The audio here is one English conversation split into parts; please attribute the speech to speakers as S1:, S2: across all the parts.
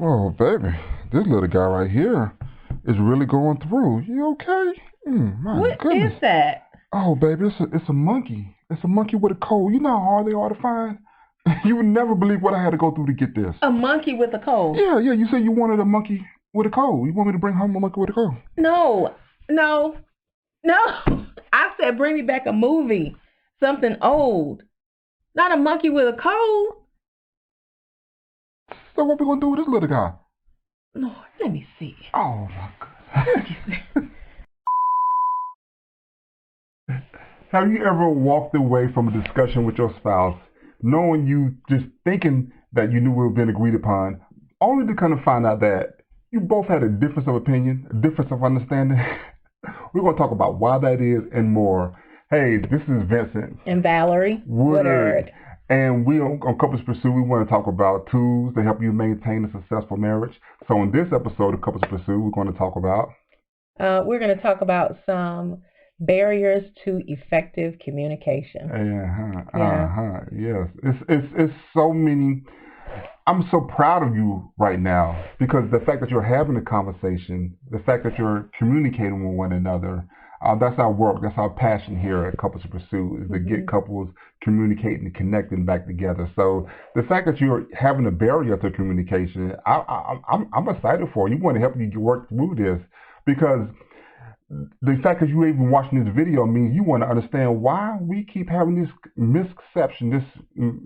S1: Oh, baby, this little guy right here is really going through. You okay? My
S2: What is
S1: goodness.
S2: that?
S1: Oh, baby, it's a monkey. It's a monkey with a cold. You know how hard they are to find? You would never believe what I had to go through to get this.
S2: A monkey with a cold?
S1: Yeah, yeah, you said you wanted a monkey with a cold. You want me to bring home a monkey with a cold?
S2: No, no, no. I said bring me back a movie. Something old. Not a monkey with a cold.
S1: So what we gonna do with this little guy?
S2: Lord, let me see.
S1: Oh, my goodness. Have you ever walked away from a discussion with your spouse knowing you just thinking that you knew it had been agreed upon, only to kind of find out that you both had a difference of opinion, a difference of understanding? We're going to talk about why that is and more. Hey, this is Vincent.
S2: And Valerie Woodard.
S1: And we on Couples Pursue, we want to talk about tools to help you maintain a successful marriage. So in this episode of Couples Pursue, we're going to talk about...
S2: we're going to talk about some barriers to effective communication.
S1: Yes. It's so many. I'm so proud of you right now because the fact that you're having a conversation, the fact that you're communicating with one another, that's our work. That's our passion here at Couples Pursue, is to get couples communicating and connecting back together. So the fact that you're having a barrier to communication, I'm excited for you. We want to help you work through this because the fact that you're even watching this video means you want to understand why we keep having this misconception,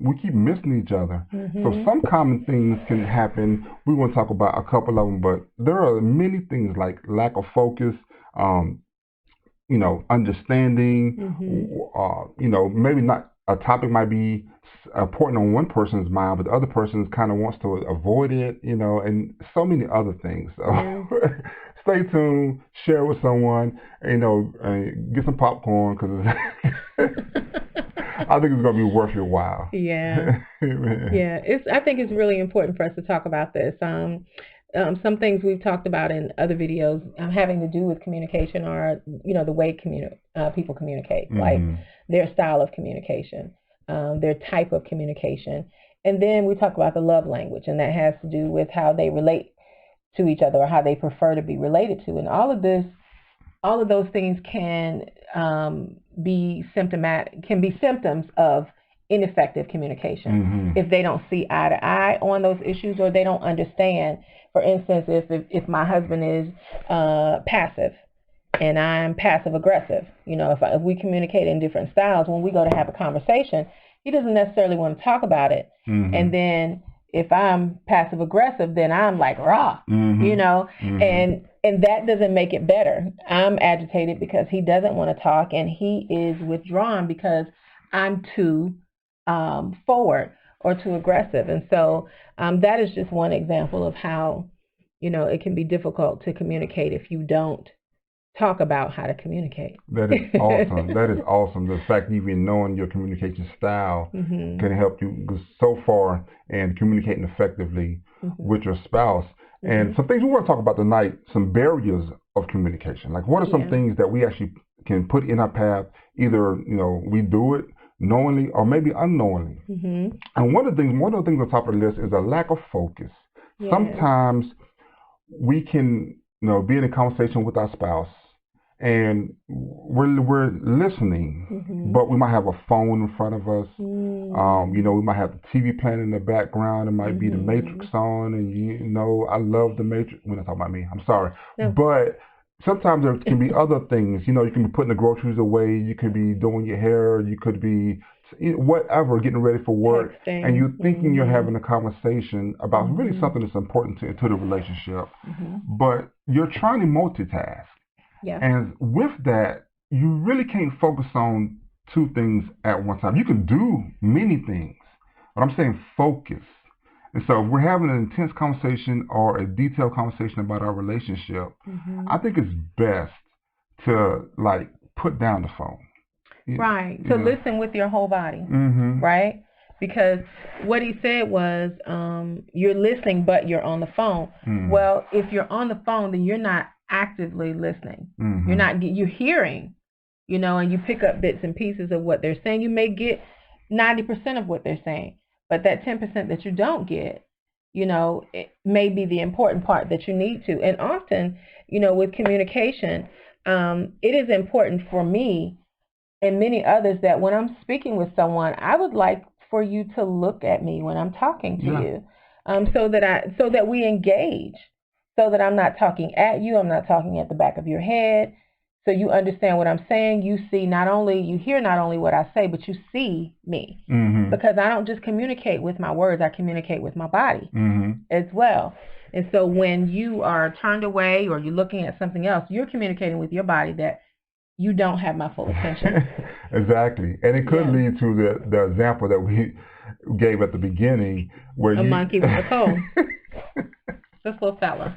S1: we keep missing each other. So some common things can happen. We want to talk about a couple of them, but there are many things like lack of focus, understanding, maybe not a topic might be important on one person's mind, but the other person kind of wants to avoid it, and so many other things. So stay tuned, share with someone, get some popcorn because I think it's going to be worth your while.
S2: Yeah. Yeah. I think it's really important for us to talk about this. Some things we've talked about in other videos having to do with communication are, the way people communicate, like their style of communication, their type of communication. And then we talk about the love language, and that has to do with how they relate to each other or how they prefer to be related to. And all of those things can be symptoms of ineffective communication if they don't see eye to eye on those issues or they don't understand. For instance, if my husband is passive and I'm passive aggressive, if we communicate in different styles, when we go to have a conversation, he doesn't necessarily want to talk about it. And then if I'm passive aggressive, then I'm like raw, and that doesn't make it better. I'm agitated because he doesn't want to talk, and he is withdrawn because I'm too forward or too aggressive. And so that is just one example of how, it can be difficult to communicate if you don't talk about how to communicate.
S1: That is awesome. That is awesome. The fact even knowing your communication style can help you go so far and communicating effectively with your spouse. And some things we want to talk about tonight, some barriers of communication. Like what are some things that we actually can put in our path? Either, we do it knowingly or maybe unknowingly. And one of the things on top of the list is a lack of focus. Yes. Sometimes we can, be in a conversation with our spouse and we're listening, but we might have a phone in front of us. We might have the TV playing in the background. It might be the Matrix on, and I love the Matrix. We're not talking about me. I'm sorry, but sometimes there can be other things. You can be putting the groceries away. You could be doing your hair. You could be whatever, getting ready for work, and you're thinking you're having a conversation about really something that's important to the relationship, but you're trying to multitask. Yeah. And with that, you really can't focus on two things at one time. You can do many things, but I'm saying focus. And so if we're having an intense conversation or a detailed conversation about our relationship, I think it's best to put down the phone.
S2: Right. To listen with your whole body. Right? Because what he said was, you're listening, but you're on the phone. Well, if you're on the phone, then you're not actively listening. You're hearing, and you pick up bits and pieces of what they're saying. You may get 90% of what they're saying, but that 10% that you don't get, it may be the important part that you need to. And often, with communication, it is important for me and many others that when I'm speaking with someone, I would like for you to look at me when I'm talking to you, so that we engage, so that I'm not talking at you, I'm not talking at the back of your head, so you understand what I'm saying. You hear not only what I say, but you see me, because I don't just communicate with my words, I communicate with my body as well. And so when you are turned away or you're looking at something else, you're communicating with your body that you don't have my full attention.
S1: Exactly. And it could lead to the example that we gave at the beginning where
S2: a monkey with a comb. This little fella.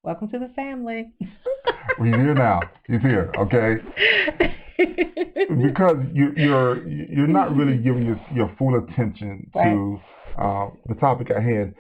S2: Welcome to the family.
S1: He's here now. He's here, okay? Because you're not really giving your full attention to the topic at hand.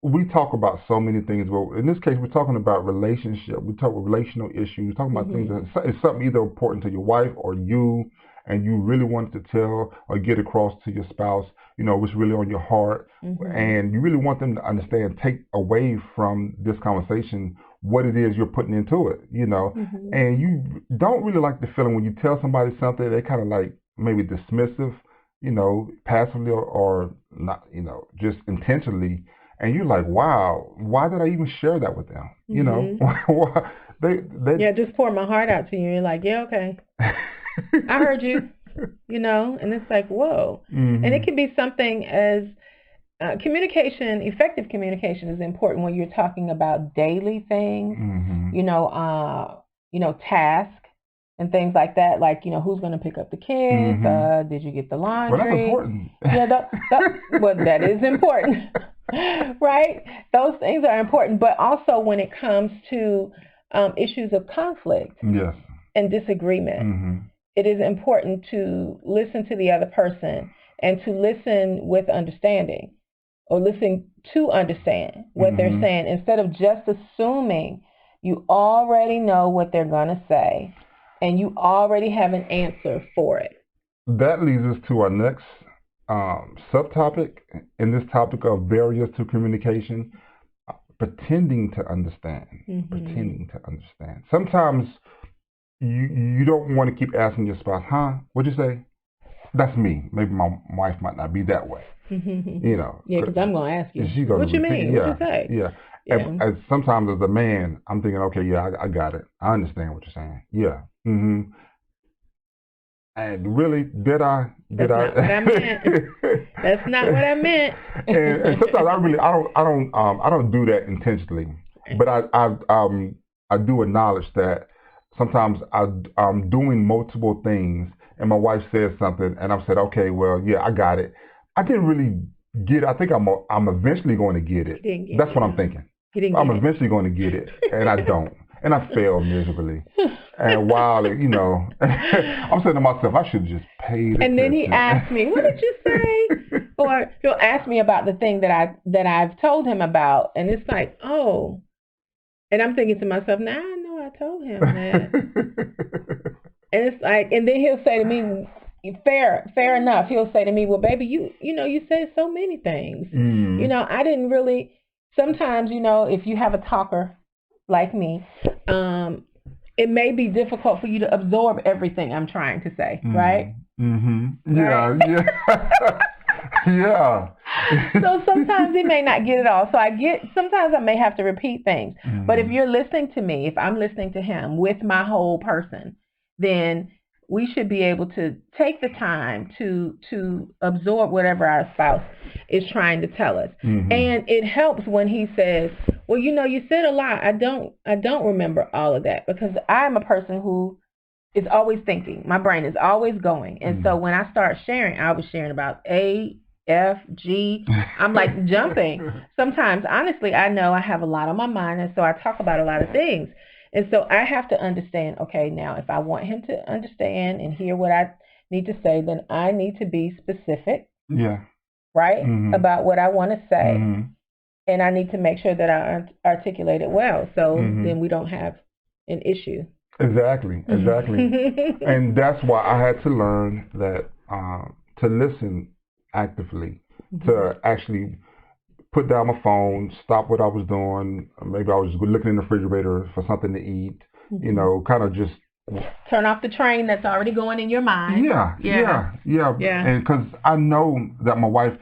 S1: We talk about so many things. Well, in this case, we're talking about relationship. We talk about relational issues. We're talking about things that it's something either important to your wife or you, and you really wanted to tell or get across to your spouse, what's really on your heart, and you really want them to understand, take away from this conversation what it is you're putting into it, and you don't really like the feeling when you tell somebody something, they kind of like maybe dismissive, passively or not, just intentionally. And you're like, wow, why did I even share that with them? They
S2: just pour my heart out to you. You're like, yeah, okay. I heard you, and it's like, whoa. And it can be something as communication, effective communication is important when you're talking about daily things, tasks and things like that. Like, who's going to pick up the kids? Did you get the laundry?
S1: Well, that's important.
S2: Well, that is important. Right? Those things are important. But also when it comes to issues of conflict and disagreement, it is important to listen to the other person and to listen with understanding, or listen to understand what they're saying, instead of just assuming you already know what they're going to say and you already have an answer for it.
S1: That leads us to our next subtopic in this topic of barriers to communication: pretending to understand. Pretending to understand. Sometimes you don't want to keep asking your spouse, what'd you say? That's me. Maybe my wife might not be that way.
S2: Yeah, because I'm going to ask you, what you mean?
S1: Yeah,
S2: what you say?
S1: Yeah. And sometimes as a man, I'm thinking, okay, I got it. I understand what you're saying. Yeah. And really, did I?
S2: That's not what I meant. That's not what I meant.
S1: and sometimes I don't do that intentionally, but I do acknowledge that sometimes I'm doing multiple things, and my wife says something, and I've said, okay, well, yeah, I got it. I didn't really get it. I think I'm eventually going to get it. That's what I'm thinking. I'm eventually going to get it, and I don't. And I fail miserably. And while, I'm saying to myself, I should have just paid attention.
S2: And then he asked me, what did you say? Or he'll ask me about the thing that I've told him about. And it's like, oh. And I'm thinking to myself, now I know I told him that. And it's like, and then he'll say to me, fair enough. He'll say to me, well, baby, you said so many things. I didn't really, sometimes, if you have a talker like me, it may be difficult for you to absorb everything I'm trying to say, right?
S1: Yeah, yeah.
S2: So sometimes it may not get it all. So sometimes I may have to repeat things. But if you're listening to me, if I'm listening to him with my whole person, then we should be able to take the time to absorb whatever our spouse is trying to tell us. And it helps when he says, well, you said a lot. I don't remember all of that, because I'm a person who is always thinking. My brain is always going. And so when I start sharing, I was sharing about A, F, G. I'm like jumping. Sometimes, honestly, I know I have a lot on my mind, and so I talk about a lot of things. And so I have to understand, okay, now if I want him to understand and hear what I need to say, then I need to be specific.
S1: Yeah.
S2: Right? About what I want to say. And I need to make sure that I articulate it well, so then we don't have an issue.
S1: Exactly. And that's why I had to learn that to listen actively, to actually put down my phone, stop what I was doing. Maybe I was just looking in the refrigerator for something to eat. You know, kind of just
S2: turn off the train that's already going in your mind.
S1: Yeah. And because I know that my wife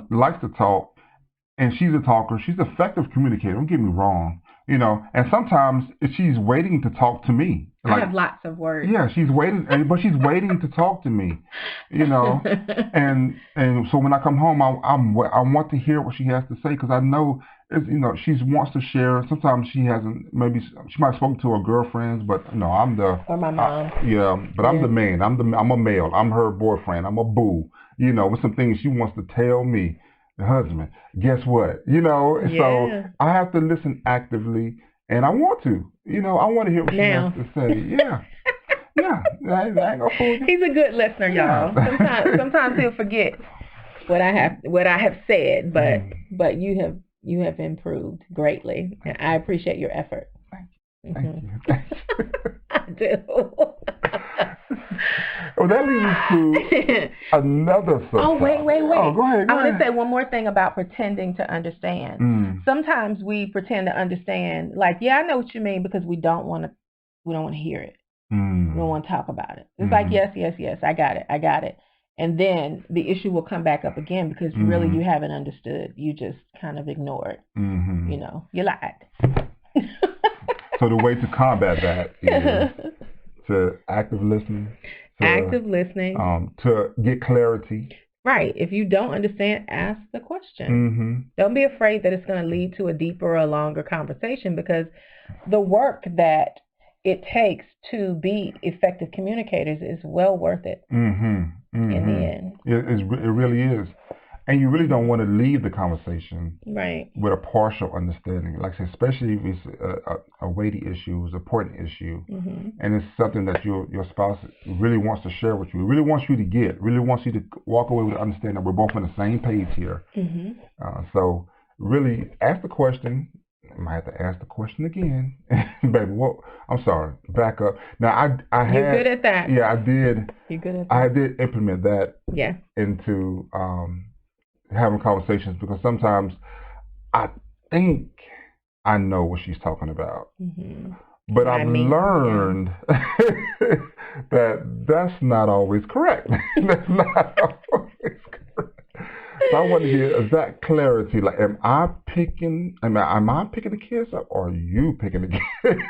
S1: likes to talk, and she's a talker. She's an effective communicator. Don't get me wrong. You know, and sometimes she's waiting to talk to me.
S2: Like, I have lots of words.
S1: Yeah, she's waiting, but she's waiting to talk to me. You know, and so when I come home, I want to hear what she has to say, because I know, you know, she wants to share. Sometimes she hasn't. Maybe she might have spoken to her girlfriends, but no, I'm the
S2: or my mom.
S1: I'm the man. I'm a male. I'm her boyfriend. I'm a boo. You know, with some things she wants to tell me. The husband, guess what? You know, so I have to listen actively, and I want to. You know, I want to hear what she has to say. Yeah. I ain't gonna fool you.
S2: He's a good listener, y'all. Sometimes he'll forget what I have said, but you have improved greatly, and I appreciate your effort.
S1: Thank you.
S2: I do.
S1: Well, that leads to another subject.
S2: Oh, wait.
S1: Oh, go ahead.
S2: I want to say one more thing about pretending to understand. Sometimes we pretend to understand, like, I know what you mean, because we don't want to hear it. We don't want to talk about it. It's like, yes, I got it. And then the issue will come back up again, because really you haven't understood. You just kind of ignored. You know, you lied.
S1: So the way to combat that is to active listening. To get clarity.
S2: Right. If you don't understand, ask the question. Don't be afraid that it's going to lead to a deeper or longer conversation, because the work that it takes to be effective communicators is well worth it in the end.
S1: It really is. And you really don't want to leave the conversation with a partial understanding. Like I said, especially if it's a weighty issue, it's an important issue, and it's something that your spouse really wants to share with you, really wants you to get, really wants you to walk away with the understanding that we're both on the same page here. So really ask the question. I might have to ask the question again. Baby, I'm sorry. Back up. Now,
S2: You're good at that.
S1: Yeah, I did.
S2: You're good at that.
S1: I did implement that into having conversations, because sometimes I think I know what she's talking about. But I've learned that that's not always correct. That's not always correct. So I want to get that clarity. Like, am I picking the kids up, or are you picking the kids?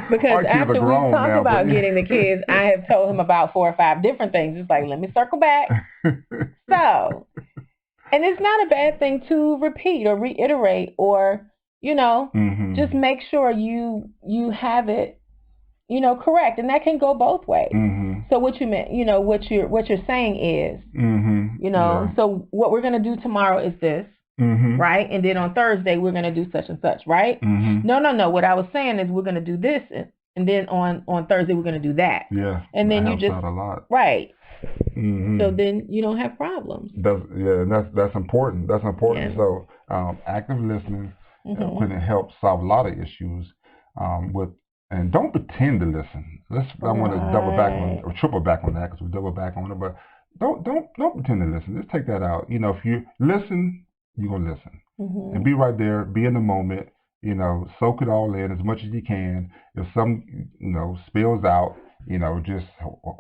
S2: Because after we talk about getting the kids, I have told him about 4 or 5 different things. It's like, let me circle back. So, and it's not a bad thing to repeat or reiterate, or, you know, just make sure you have it, you know, correct. And that can go both ways. So what you meant, you know, what you're saying is, you know, so what we're going to do tomorrow is this, right? And then on Thursday, we're going to do such and such, right? No. What I was saying is we're going to do this, and then on Thursday, we're going to do that.
S1: Yeah.
S2: And then
S1: you just, a lot.
S2: Right. So then you don't have problems.
S1: That's important. That's important. So active listening can help solve a lot of issues and don't pretend to listen. I want to double back on or triple back on that, because we double back on it. But don't pretend to listen. Just take that out. You know, if you listen, you're gonna listen and be right there. Be in the moment. You know, soak it all in as much as you can. If some spills out, you know, just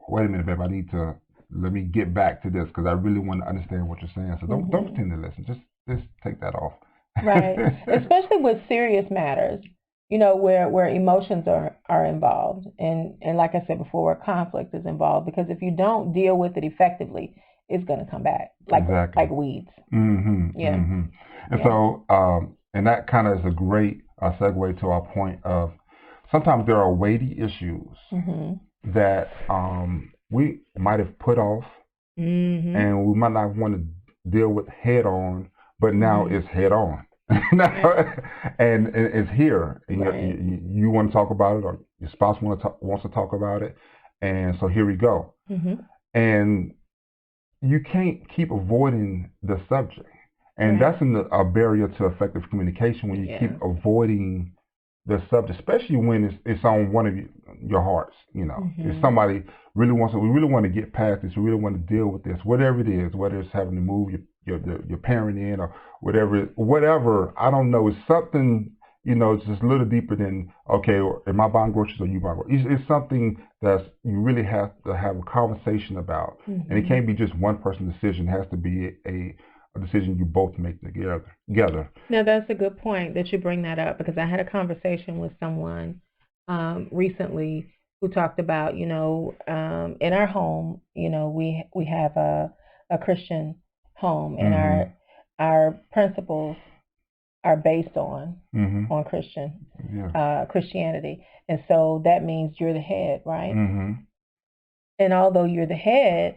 S1: wait a minute, babe. I need to. Let me get back to this, because I really want to understand what you're saying. So don't pretend to listen. Just take that off.
S2: Right. Especially with serious matters, you know, where emotions are involved, and like I said before, where conflict is involved. Because if you don't deal with it effectively, it's going to come back like weeds.
S1: And so, and that kind of is a great segue to our point of sometimes there are weighty issues that we might have put off, and we might not want to deal with head on, but now it's head on. and it's here. And you want to talk about it, or your spouse wants to talk about it, and so here we go. And you can't keep avoiding the subject, and that's a barrier to effective communication, when you keep avoiding the subject, especially when it's on one of your hearts. You know, if somebody really wants we really want to get past this, we really want to deal with this, whatever it is, whether it's having to move your parent in or whatever. I don't know. It's something, it's just a little deeper than, okay, am I buying groceries or you buying groceries? It's something that you really have to have a conversation about. And it can't be just one person's decision. It has to be a decision you both make together.
S2: Now, that's a good point that you bring that up, because I had a conversation with someone recently who talked about, in our home, we have a Christian home, and our principles are based on Christianity, and so that means you're the head, right? And although you're the head,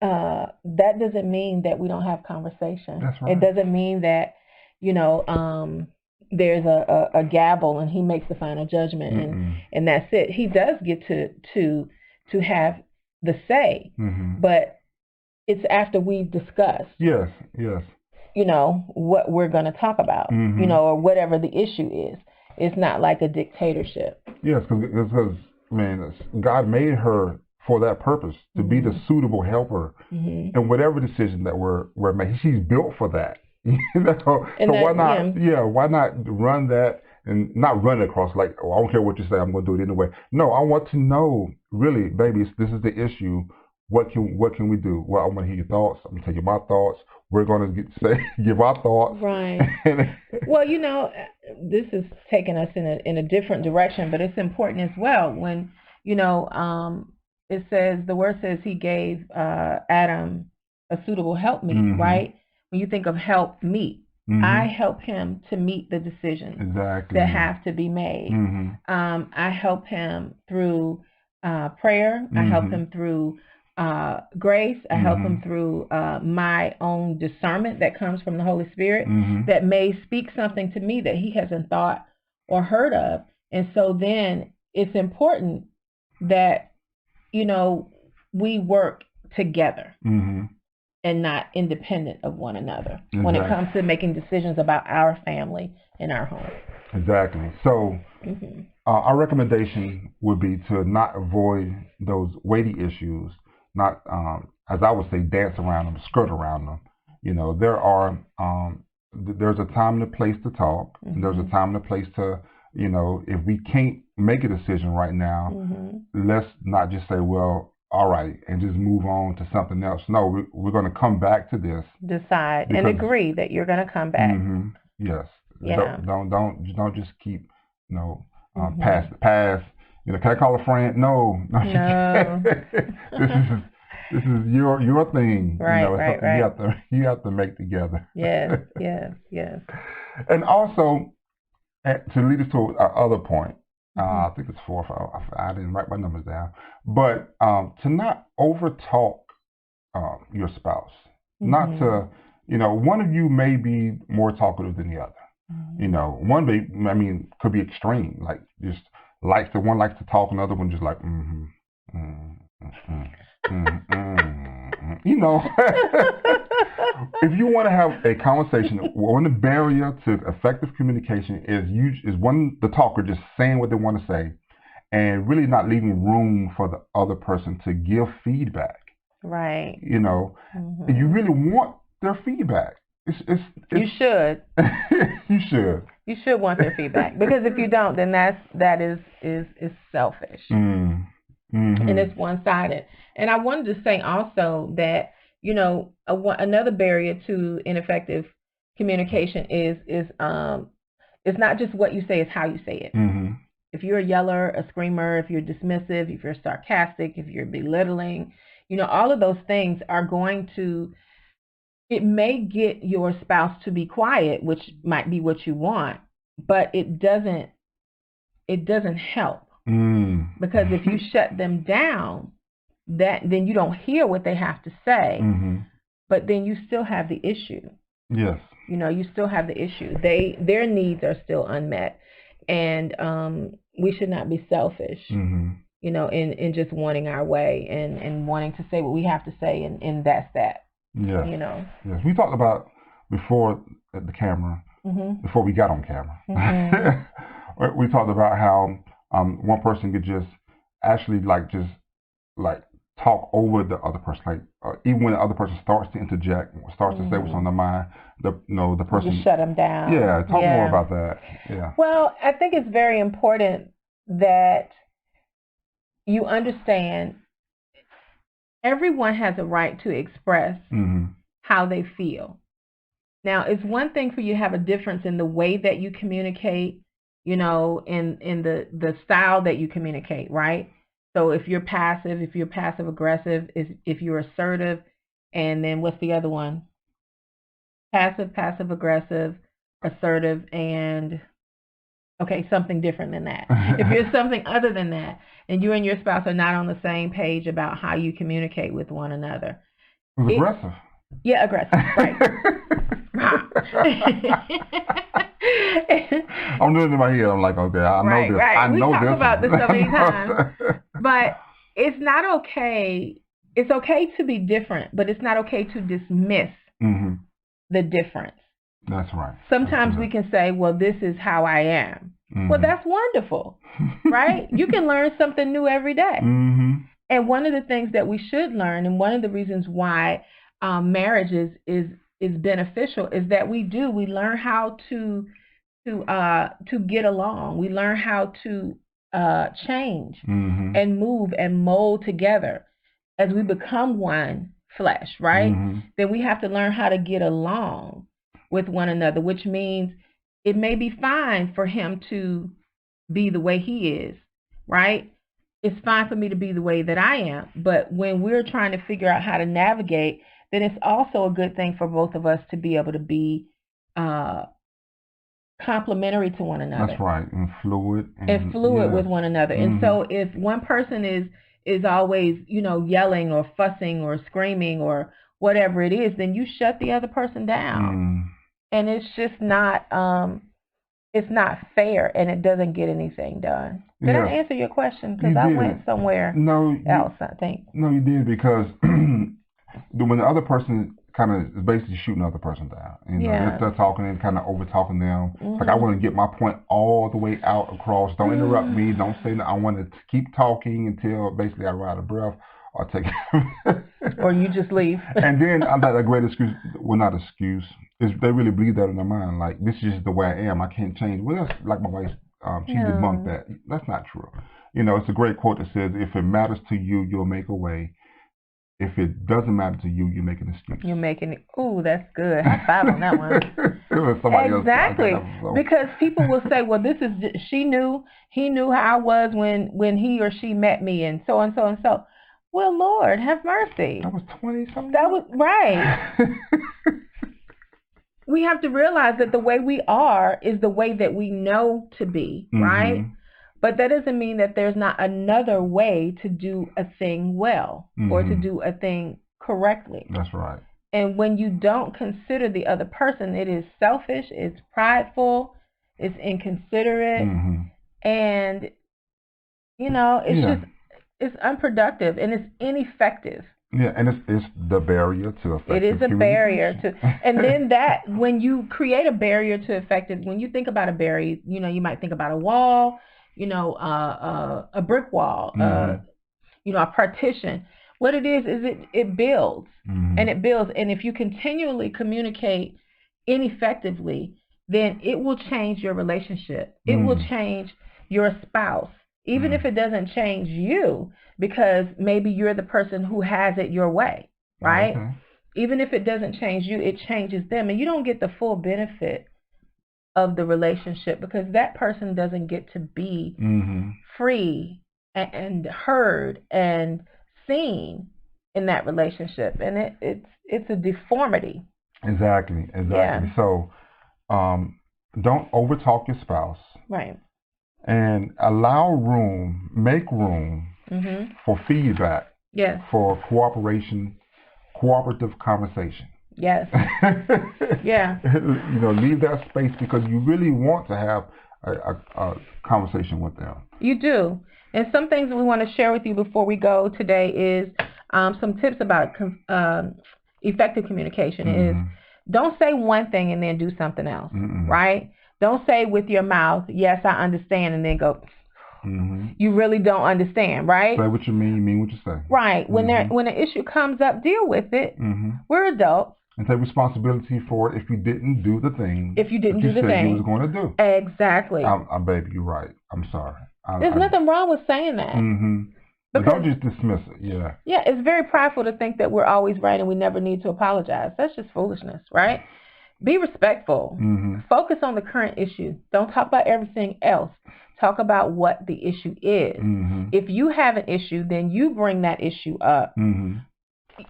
S2: that doesn't mean that we don't have conversation.
S1: That's right.
S2: It doesn't mean that there's a gavel and he makes the final judgment and that's it. He does get to have the say, but it's after we've discussed.
S1: Yes.
S2: What we're going to talk about, or whatever the issue is. It's not like a dictatorship.
S1: Yes, because man, God made her for that purpose, to be the suitable helper in whatever decision that we're making. She's built for that. So why not? Yeah, why not run that and not run it across like, oh, I don't care what you say, I'm going to do it anyway. No, I want to know, really, baby, this is the issue. What can we do? Well, I want to hear your thoughts. I'm going to tell you my thoughts. We're going to give our thoughts.
S2: Right. Well, this is taking us in a different direction, but it's important as well. When, it says, the word says he gave Adam a suitable helpmeet, right? When you think of help meet, I help him to meet the decisions that have to be made. I help him through prayer. I help him through grace. I help him through my own discernment that comes from the Holy Spirit that may speak something to me that he hasn't thought or heard of. And so then it's important that, we work together and not independent of one another when it comes to making decisions about our family and our home.
S1: Exactly. So our recommendation would be to not avoid those weighty issues, not, as I would say, dance around them, skirt around them. There's a time and a place to talk, and there's a time and a place to, if we can't make a decision right now, let's not just say, well, all right, and just move on to something else. No, we're going to come back to this.
S2: Decide and agree that you're going to come back.
S1: Yes.
S2: Yeah.
S1: Don't just keep, pass. Can I call a friend? No. This is your thing.
S2: Right,
S1: right. You have to make together.
S2: Yes.
S1: And also, to lead us to our other point, I think it's 4 or 5. I didn't write my numbers down. But to not overtalk your spouse. Not to, one of you may be more talkative than the other. One could be extreme. Like just one likes to talk, another one just like If you want to have a conversation, one of the barrier to effective communication is the talker just saying what they want to say, and really not leaving room for the other person to give feedback.
S2: Right.
S1: And you really want their feedback.
S2: You should.
S1: You should.
S2: You should want their feedback, because if you don't, then that is selfish. And it's one-sided. And I wanted to say also that another barrier to ineffective communication is it's not just what you say, it's how you say it. If you're a yeller, a screamer, if you're dismissive, if you're sarcastic, if you're belittling, all of those things are going to, it may get your spouse to be quiet, which might be what you want, but it doesn't help. Because if you shut them down, then you don't hear what they have to say, but then you still have the issue.
S1: Yes.
S2: You still have the issue. Their needs are still unmet, and we should not be selfish, in just wanting our way and wanting to say what we have to say, and that's that.
S1: Yes. Yes. We talked about before the camera, before we got on camera. We talked about how one person could just actually talk over the other person. Like even when the other person starts to interject, starts to say what's on their mind, the person
S2: just shut them down.
S1: Yeah, talk more about that. Yeah.
S2: Well, I think it's very important that you understand everyone has a right to express how they feel. Now, it's one thing for you to have a difference in the way that you communicate, in the style that you communicate, right? So if you're passive aggressive, if you're assertive, and then what's the other one? Passive aggressive, assertive, and something different than that. If you're something other than that, and you and your spouse are not on the same page about how you communicate with one another.
S1: Aggressive.
S2: Yeah, aggressive, right.
S1: I'm doing it in my head. I'm like, okay, I know this.
S2: Right.
S1: I know this.
S2: We talk about this so many times. But it's not okay. It's okay to be different, but it's not okay to dismiss the difference.
S1: That's right.
S2: Sometimes we can say, well, this is how I am. Well, that's wonderful, right? You can learn something new every day. And one of the things that we should learn, and one of the reasons why marriage is beneficial, is that we learn how to get along. We learn how to change and move and mold together as we become one flesh, right? Then we have to learn how to get along with one another, which means it may be fine for him to be the way he is, right? It's fine for me to be the way that I am. But when we're trying to figure out how to navigate, then it's also a good thing for both of us to be able to be complementary to one another.
S1: That's right, and fluid
S2: with one another. And so if one person is always, yelling or fussing or screaming or whatever it is, then you shut the other person down. And it's just not it's not fair, and it doesn't get anything done. Did I answer your question? Because I went somewhere else, I think.
S1: No, you did, because when the other person kind of is basically shooting the other person down, they're talking and kind of over talking them. Like, I want to get my point all the way out across. Don't interrupt me. Don't say that. I want to keep talking until basically I run out of breath or take
S2: or you just leave.
S1: And then I'm like, a great excuse, well, not excuse, is they really believe that in their mind. Like, this is just the way I am. I can't change. Well, that's like my wife, she debunked that. That's not true. It's a great quote that says, if it matters to you, you'll make a way. If it doesn't matter to you, you make an excuse.
S2: You're making it. Ooh, that's good. High five on that one. Exactly. Because people will say, well, this is, he knew how I was when he or she met me, and so and so and so. Well, Lord, have mercy.
S1: That was 20-something.
S2: That was right. We have to realize that the way we are is the way that we know to be, right? But that doesn't mean that there's not another way to do a thing well or to do a thing correctly.
S1: That's right.
S2: And when you don't consider the other person, it is selfish, it's prideful, it's inconsiderate, and, it's unproductive, and it's ineffective.
S1: Yeah, and it's the barrier to effective.
S2: It is a barrier to, and then when you create a barrier to effective, when you think about a barrier, you might think about a wall, a brick wall, a partition. What it is it builds, and it builds. And if you continually communicate ineffectively, then it will change your relationship. It will change your spouse, even if it doesn't change you, because maybe you're the person who has it your way, right? Okay. Even if it doesn't change you, it changes them, and you don't get the full benefit of the relationship, because that person doesn't get to be free and heard and seen in that relationship, and it's a deformity.
S1: Exactly. Yeah. So don't overtalk your spouse,
S2: right?
S1: And make room for feedback, for cooperative conversation.
S2: Yes. Yeah.
S1: Leave that space, because you really want to have a conversation with them.
S2: You do. And some things that we want to share with you before we go today is some tips about effective communication. Is don't say one thing and then do something else, right? Don't say with your mouth, yes, I understand, and then go, You really don't understand, right?
S1: Say what you mean what you say.
S2: Right. When an issue comes up, deal with it. We're adults.
S1: And take responsibility for it if you didn't do the thing.
S2: If you didn't do the thing
S1: you was going to do.
S2: Exactly.
S1: Baby, you're right. I'm sorry.
S2: There's nothing wrong with saying that.
S1: But don't just dismiss it. Yeah.
S2: Yeah, it's very prideful to think that we're always right and we never need to apologize. That's just foolishness, right? Be respectful. Focus on the current issue. Don't talk about everything else. Talk about what the issue is. If you have an issue, then you bring that issue up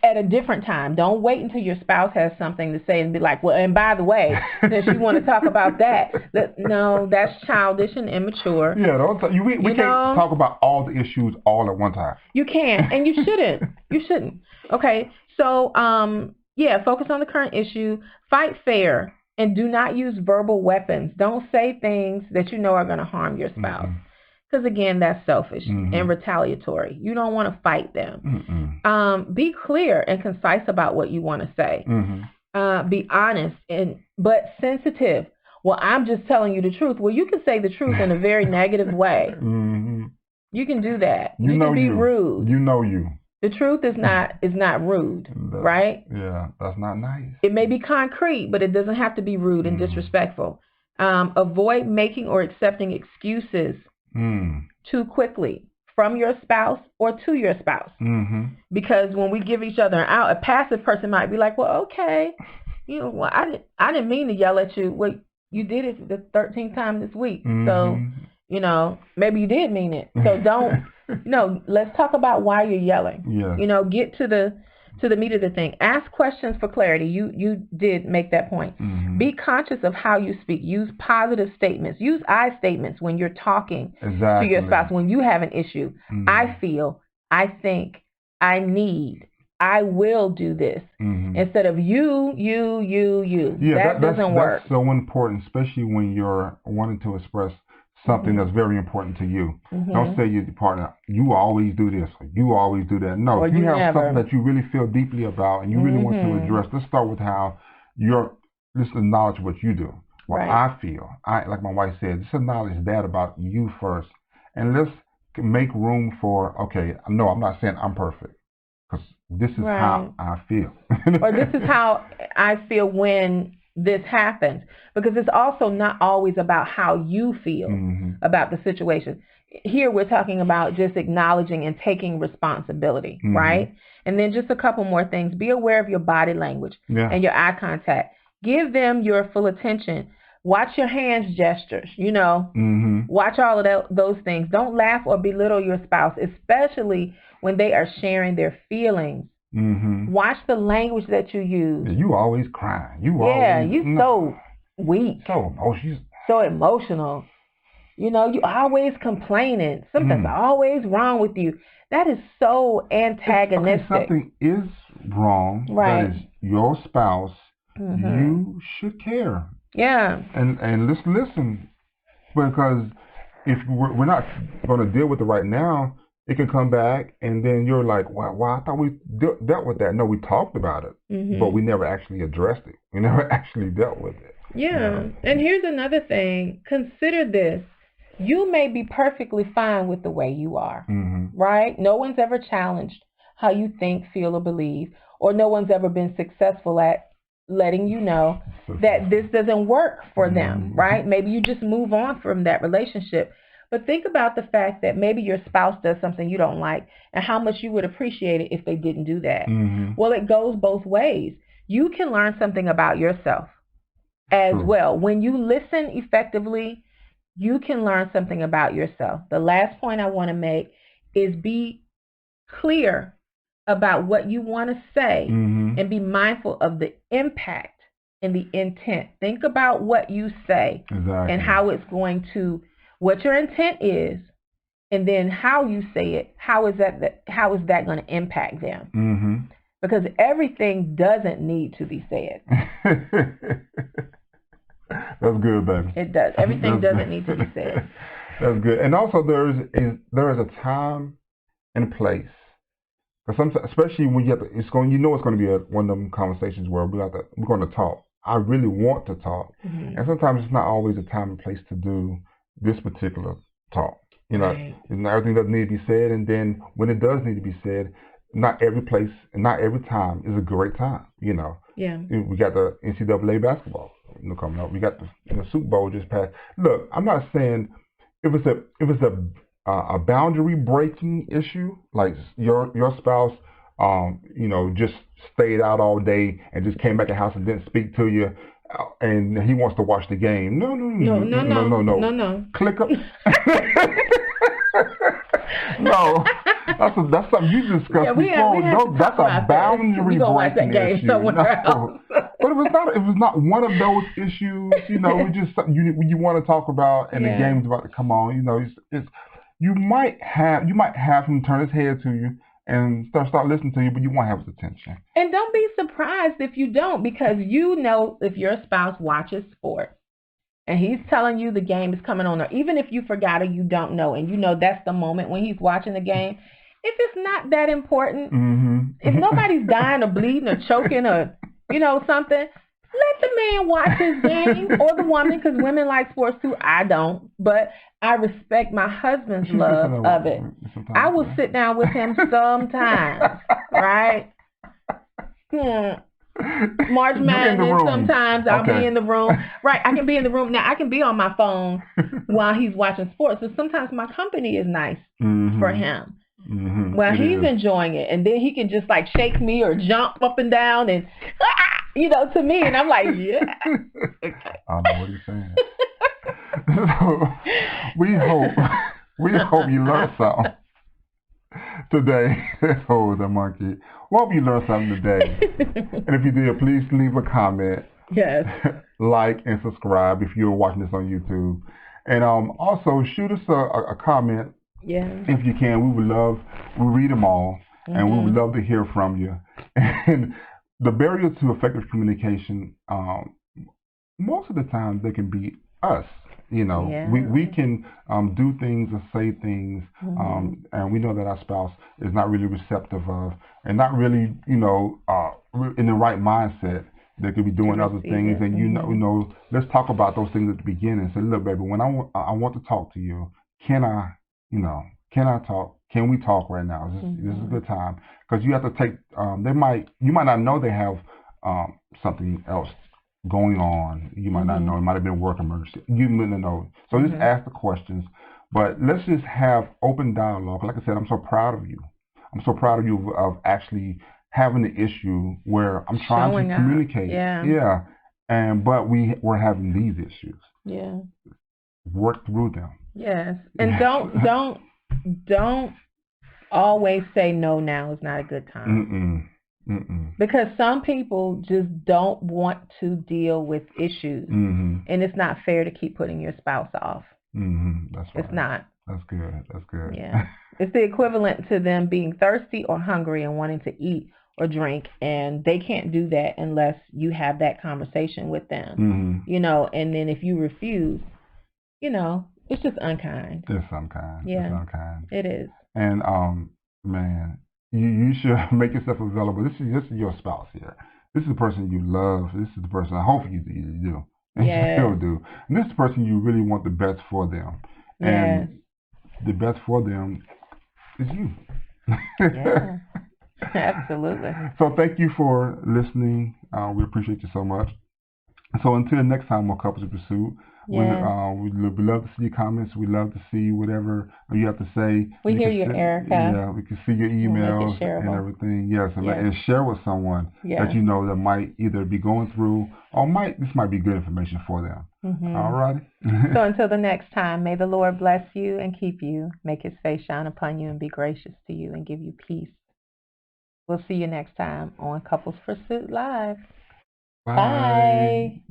S2: at a different time. Don't wait until your spouse has something to say and be like, well, and by the way, since you want to talk about that. No, that's childish and immature.
S1: Yeah, we can't talk about all the issues all at one time.
S2: You can't, and you shouldn't. You shouldn't. Okay, so, focus on the current issue. Fight fair, and do not use verbal weapons. Don't say things that you know are going to harm your spouse. Because, again, that's selfish and retaliatory. You don't want to fight them. Be clear and concise about what you want to say. Be honest, but sensitive. Well, I'm just telling you the truth. Well, you can say the truth in a very negative way. You can do that. You can be rude.
S1: You know you.
S2: The truth is not rude, right?
S1: Yeah, that's not nice.
S2: It may be concrete, but it doesn't have to be rude and disrespectful. Avoid making or accepting excuses too quickly from your spouse or to your spouse. Because when we give each other an out, a passive person might be like, well, okay, well, I didn't mean to yell at you. Well, you did it the 13th time this week. So, maybe you did mean it. So don't, let's talk about why you're yelling.
S1: Yeah.
S2: Get to the meat of the thing. Ask questions for clarity. You did make that point. Be conscious of how you speak. Use positive statements. Use I statements when you're talking to your spouse. When you have an issue, I feel, I think, I need, I will do this. Instead of you. Yeah, that doesn't work.
S1: That's so important, especially when you're wanting to express something that's very important to you. Don't say to your partner, you always do this, or you always do that. No, if you have something that you really feel deeply about and you really want to address, let's start with how just acknowledge what you do. What I feel. Like my wife said, just acknowledge that about you first. And let's make room for, okay, no, I'm not saying I'm perfect. Because this is how I feel.
S2: Or this is how I feel when this happens, because it's also not always about how you feel about the situation. Here we're talking about just acknowledging and taking responsibility, right? And then just a couple more things. Be aware of your body language and your eye contact. Give them your full attention. Watch your hands gestures, watch all of those things. Don't laugh or belittle your spouse, especially when they are sharing their feelings. Watch the language that you use.
S1: You always crying. You
S2: so weak.
S1: So
S2: emotional. You always complaining. Something's always wrong with you. That is so antagonistic.
S1: Something is wrong.
S2: Right.
S1: That is your spouse. You should care.
S2: Yeah.
S1: And let's listen. Because if we're not going to deal with it right now, it can come back, and then you're like, wow, I thought we dealt with that. No, we talked about it, but we never actually addressed it. We never actually dealt with it.
S2: Yeah, and here's another thing. Consider this. You may be perfectly fine with the way you are, right? No one's ever challenged how you think, feel, or believe, or no one's ever been successful at letting you know that this doesn't work for them, right? Maybe you just move on from that relationship. But think about the fact that maybe your spouse does something you don't like and how much you would appreciate it if they didn't do that. Well, it goes both ways. You can learn something about yourself as well. When you listen effectively, you can learn something about yourself. The last point I want to make is be clear about what you want to say and be mindful of the impact and the intent. Think about what you say and how it's going to, what your intent is, and then how you say it. How is that going to impact them? Because everything doesn't need to be said.
S1: That's good, baby.
S2: It does. Everything doesn't need to be said.
S1: That's good. And also there is a time and place. Because especially when it's going to be one of them conversations where we're going to talk. I really want to talk, and sometimes it's not always a time and place to do this particular talk. You know, not everything doesn't need to be said, and then when it does need to be said, not every place and not every time is a great time. You know.
S2: Yeah.
S1: We got the NCAA basketball, coming up. We got the Super Bowl just passed. Look, I'm not saying if it's a boundary breaking issue, like your spouse, just stayed out all day and just came back to the house and didn't speak to you, and he wants to watch the game. No. Click up. No, that's something you discussed before. That's a boundary breaking issue. No. But if it's not one of those issues, we just you want to talk about, and the game's about to come on. It's you might have him turn his head to you and start listening to you, but you won't have his attention.
S2: And don't be surprised if you don't, because if your spouse watches sports and he's telling you the game is coming on, or even if you forgot or you don't know, and that's the moment when he's watching the game, if it's not that important, if nobody's dying or bleeding or choking or something, let the man watch his game, or the woman, because women like sports too. I don't, but I respect my husband's love of it. I will sit down with him sometimes, right? March Madness, sometimes I'll be in the room. Right, I can be in the room. Now, I can be on my phone while he's watching sports. So sometimes my company is nice for him. Well, he's enjoying it. And then he can just like shake me or jump up and down and, to me. And I'm like, yeah.
S1: I know what he's saying. So we hope you learned something today. Oh, the monkey. We hope you learned something today. And if you did, please leave a comment.
S2: Yes.
S1: Like and subscribe if you're watching this on YouTube. And also shoot us a comment.
S2: Yeah.
S1: If you can. We read them all, and we would love to hear from you. And the barrier to effective communication, most of the time they can be us. We can do things or say things, and we know that our spouse is not really receptive of, and not really, in the right mindset. They could be doing other things, and let's talk about those things at the beginning. Say, look, baby, when I want to talk to you, can I talk? Can we talk right now? This is a good time, because you have to take. You might not know they have something else going on. You might not know. It might have been a work emergency. You might not know. So just ask the questions. But let's just have open dialogue. Like I said, I'm so proud of you. I'm so proud of you of actually having the issue where I'm trying to communicate. Yeah. But we're having these issues.
S2: Yeah.
S1: Work through them.
S2: Yes. And don't always say no. Now is not a good time. Because some people just don't want to deal with issues, and it's not fair to keep putting your spouse off.
S1: That's right.
S2: It's not.
S1: That's good.
S2: Yeah. It's the equivalent to them being thirsty or hungry and wanting to eat or drink, and they can't do that unless you have that conversation with them. And then if you refuse, it's just unkind.
S1: It's unkind.
S2: Yeah.
S1: It's unkind.
S2: It is.
S1: And man, you should make yourself available. This is your spouse here. This is the person you love. This is the person I hope you do. And you still do. And this is the person you really want the best for them. And the best for them is you.
S2: Yeah. Absolutely.
S1: So thank you for listening. We appreciate you so much. So until next time on Couples in Pursuit, we'd love to see your comments. We'd love to see whatever you have to say.
S2: We hear you, Erica.
S1: Yeah, we can see your emails and everything. Yes, and share with someone that you know that might either be going through or this might be good information for them. All righty.
S2: So until the next time, may the Lord bless you and keep you, make his face shine upon you and be gracious to you and give you peace. We'll see you next time on Couples Pursuit Live.
S1: Bye.